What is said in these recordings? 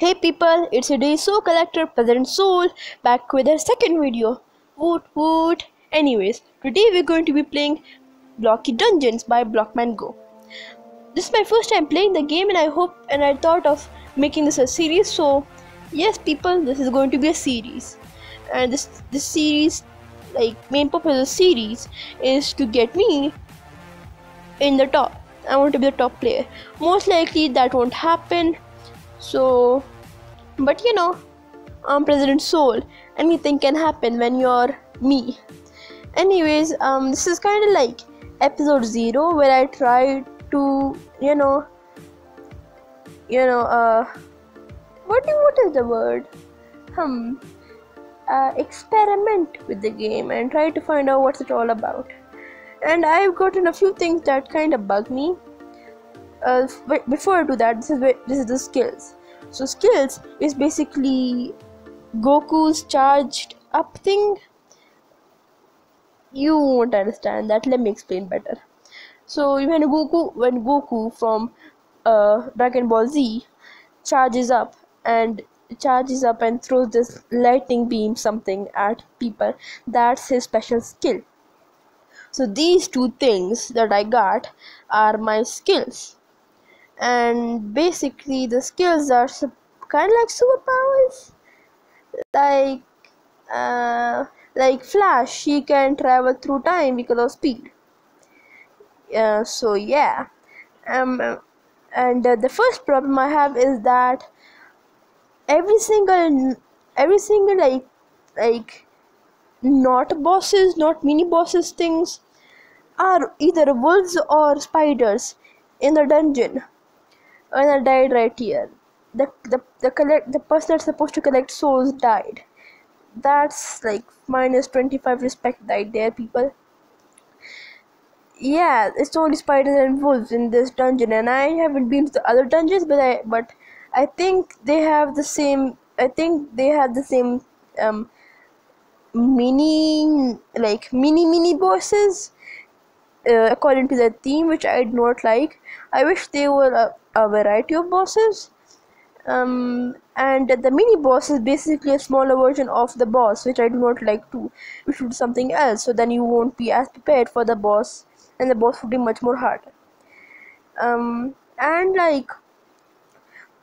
Hey people, it's your day so collector President Soul back with our second video. Woot woot. Anyways, today we're going to be playing Blocky Dungeons by Blockman Go. This is my first time playing the game and I thought of making this a series. So yes people, this is going to be a series. And this series, like main purpose of the series is to get me in the top. I want to be the top player. Most likely that won't happen. So but you know, I'm President Soul. Anything can happen when you're me. Anyways, this is kind of like episode 0 where I try to, what is the word? Experiment with the game and try to find out what's it all about. And I've gotten a few things that kind of bug me. Before I do that, this is the skills. So skills is basically Goku's charged up thing. You won't understand that. Let me explain better. So when Goku from Dragon Ball Z charges up and throws this lightning beam something at people, that's his special skill. So these two things that I got are my skills. And basically the skills are kind of like superpowers, like Flash. He can travel through time because of speed. So yeah, and the first problem I have is that every single like not bosses, not mini bosses things are either wolves or spiders in the dungeon. And I died right here. The person that's supposed to collect souls died. That's like minus 25 respect died there, people. Yeah, it's only spiders and wolves in this dungeon, and I haven't been to the other dungeons, but I think they have the same. Mini bosses. According to the theme, which I do not like. I wish they were a variety of bosses. And the mini boss is basically a smaller version of the boss, which I do not like too. We should do something else, so then you won't be as prepared for the boss, and the boss would be much more hard. And like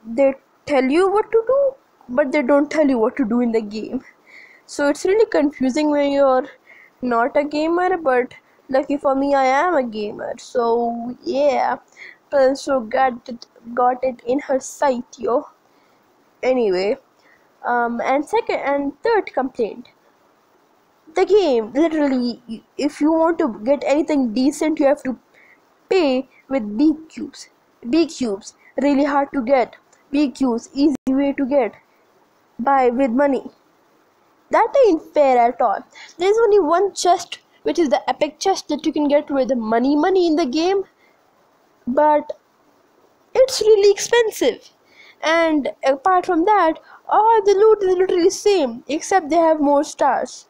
they tell you what to do, but they don't tell you what to do in the game. So it's really confusing when you're not a gamer, but lucky for me, I am a gamer. So yeah, so got it in her sight, yo. Anyway, and second and third complaint. The game, literally, if you want to get anything decent, you have to pay with big cubes. Big cubes, really hard to get. Big cubes, easy way to get. Buy with money. That ain't fair at all. There's only one chest, which is the epic chest that you can get with money in the game, but it's really expensive. And apart from that, all the loot is literally same, except they have more stars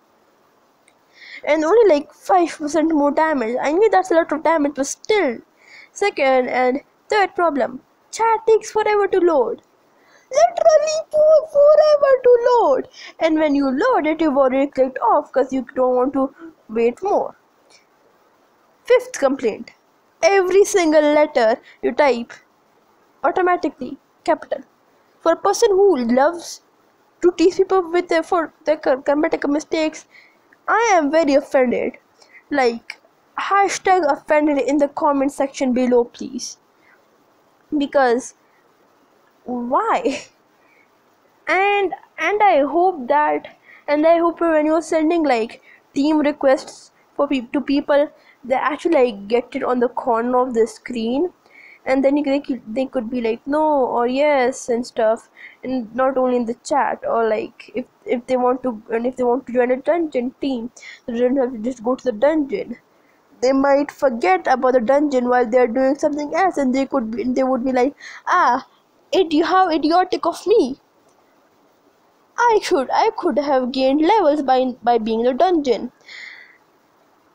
and only like 5% more damage. I mean, that's a lot of damage, but still. Second and third problem, chat takes forever to load. Literally forever to load, and when you load it, you've already clicked off because you don't want to wait more. Fifth complaint, every single letter you type automatically capital. For a person who loves to tease people with for their grammatical mistakes, I am very offended. Like, hashtag offended in the comment section below, please. Because why? And I hope when you're sending like team requests to people, they actually like get it on the corner of the screen, and then they could be like no or yes and stuff, and not only in the chat. Or like if they want to join a dungeon team, they don't have to just go to the dungeon. They might forget about the dungeon while they're doing something else, and they would be like, how idiotic of me. I could have gained levels by being in the dungeon.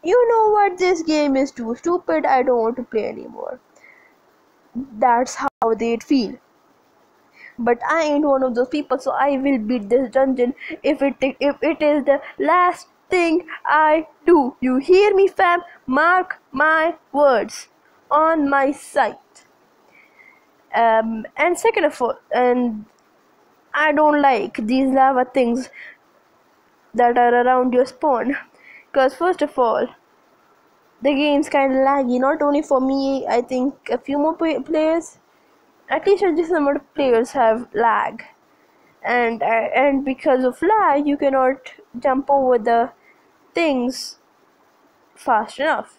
You know what, this game is too stupid, I don't want to play anymore. That's how they'd feel. but I ain't one of those people, so I will beat this dungeon if it is the last thing I do. You hear me, fam? Mark my words on my site. And second of all, and I don't like these lava things that are around your spawn, because first of all, the game's kind of laggy. Not only for me, I think a few more players, at least a decent amount of players have lag, and because of lag, you cannot jump over the things fast enough.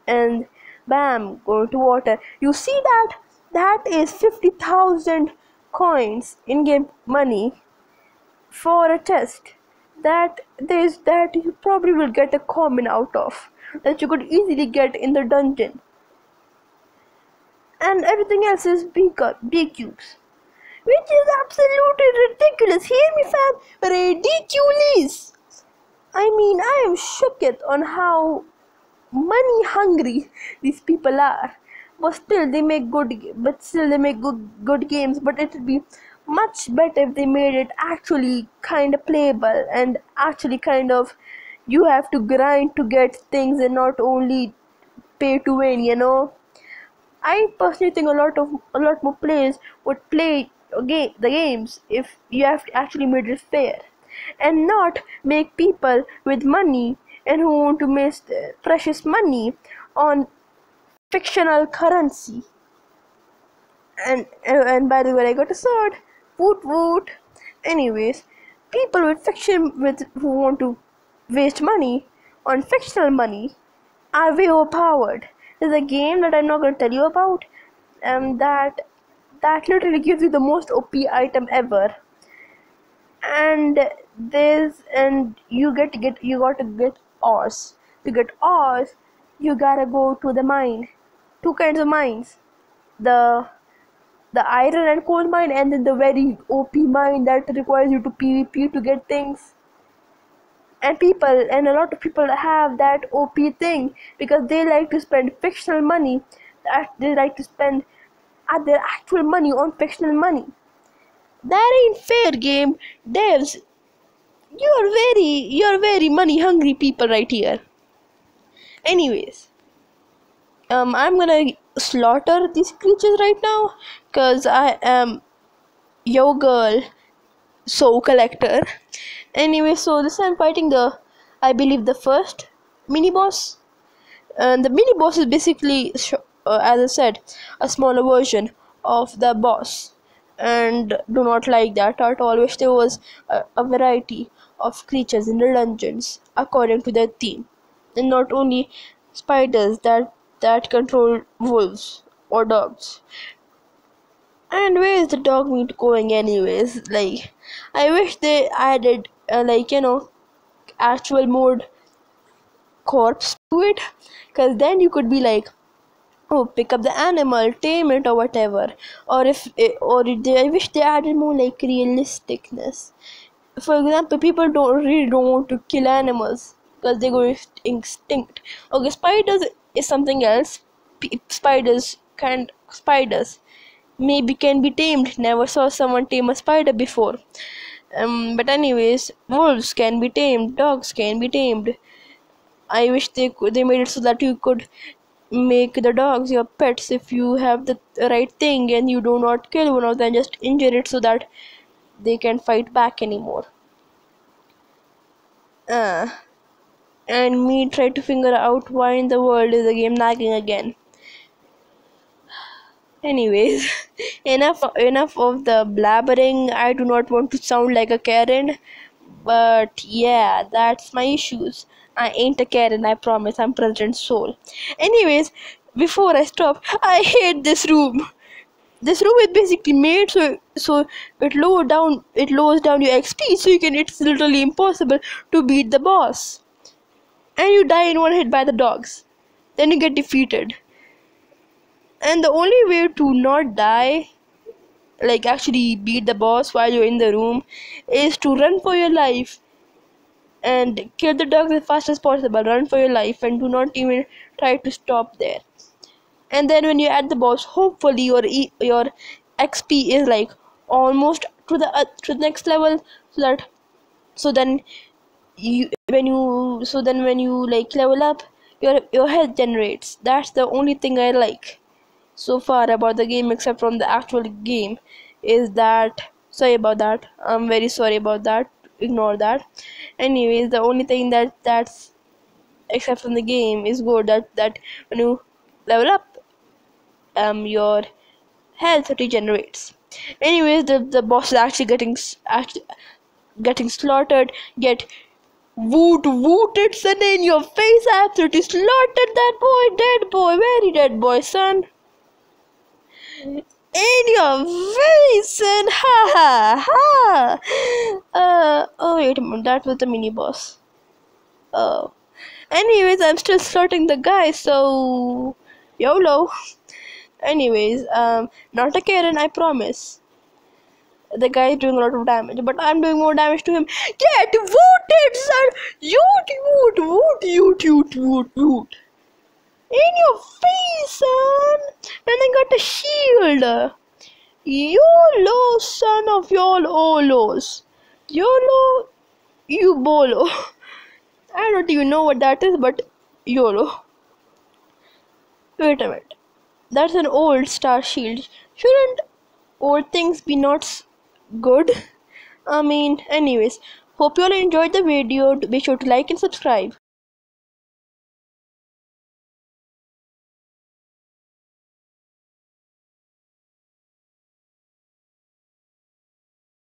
And bam, go to water. You see that? That is 50,000 coins in-game money for a test. That you probably will get a common out of, that you could easily get in the dungeon. And everything else is B cubes, which is absolutely ridiculous. Hear me, fam? Ridiculous. I mean, I am shocked on how money hungry these people are. But still, they make good games. But it would be much better if they made it actually kind of playable, and actually kind of you have to grind to get things and not only pay to win. I personally think a lot more players would play the games if you have actually made it fair, and not make people with money and who want to waste precious money on fictional currency. And by the way, I got a sword. Woot woot. Anyways, people who want to waste money on fictional money are way overpowered. There's a game that I'm not going to tell you about, that literally gives you the most OP item ever. And you got to get ores. To get ores, you gotta go to the mine. Two kinds of mines: the iron and coal mine, and then the very OP mine that requires you to PvP to get things. And a lot of people have that OP thing because they like to spend fictional money. They like to spend their actual money on fictional money. That ain't fair, game devs. You're very money hungry people right here. Anyways, I'm gonna slaughter these creatures right now, cause I am your girl, soul collector. Anyway, so this I'm fighting I believe the first mini boss, and the mini boss is basically, as I said, a smaller version of the boss, and do not like that at all. Wish there was a variety of creatures in the dungeons according to their theme, and not only spiders that control wolves or dogs. And where is the dog meat going anyways? Like, I wish they added actual mode corpse to it, because then you could be like, oh, pick up the animal, tame it or whatever. I wish they added more like realisticness. For example, people don't want to kill animals because they go extinct. Okay, spiders is something else. Spiders maybe can be tamed. Never saw someone tame a spider before. But anyways, wolves can be tamed, dogs can be tamed. I wish they made it so that you could make the dogs your pets if you have the right thing and you do not kill one of them, just injure it so that they can fight back anymore. And me try to figure out why in the world is the game lagging again. Anyways, enough of the blabbering. I do not want to sound like a Karen, but yeah, that's my issues. I ain't a Karen, I promise. I'm President Soul. Anyways, before I stop, I hate this room. This room is basically made so it lowers down your XP, so it's literally impossible to beat the boss. And you die in one hit by the dogs. Then you get defeated. And the only way to not die, like actually beat the boss while you're in the room, is to run for your life and kill the dogs as fast as possible. Run for your life and do not even try to stop there. And then when you're at the boss, hopefully your XP is like almost to the next level, so that so then when you like level up, your health generates. That's the only thing I like so far about the game, except from the actual game, is that, sorry about that, I'm very sorry about that, ignore that. Anyways, the only thing that's except from the game is good, that when you level up, your health regenerates. Anyways, the boss is actually actually getting slaughtered, get wooted, son, in your face. I absolutely slaughtered that boy, dead boy, very dead boy, son. In your face, son. Ha ha ha. Oh wait a minute, that was the mini boss. Oh. Anyways, I'm still slaughtering the guy, so YOLO. Anyways, not a Karen, I promise. The guy is doing a lot of damage, but I'm doing more damage to him. Get wooted, son! Woot. In your face, son! And I got a shield. YOLO, son of y'all Olos. YOLO, you bolo. I don't even know what that is, but YOLO. Wait a minute. That's an old star shield. Shouldn't old things be not good? I mean, anyways. Hope you all enjoyed the video. Be sure to like and subscribe.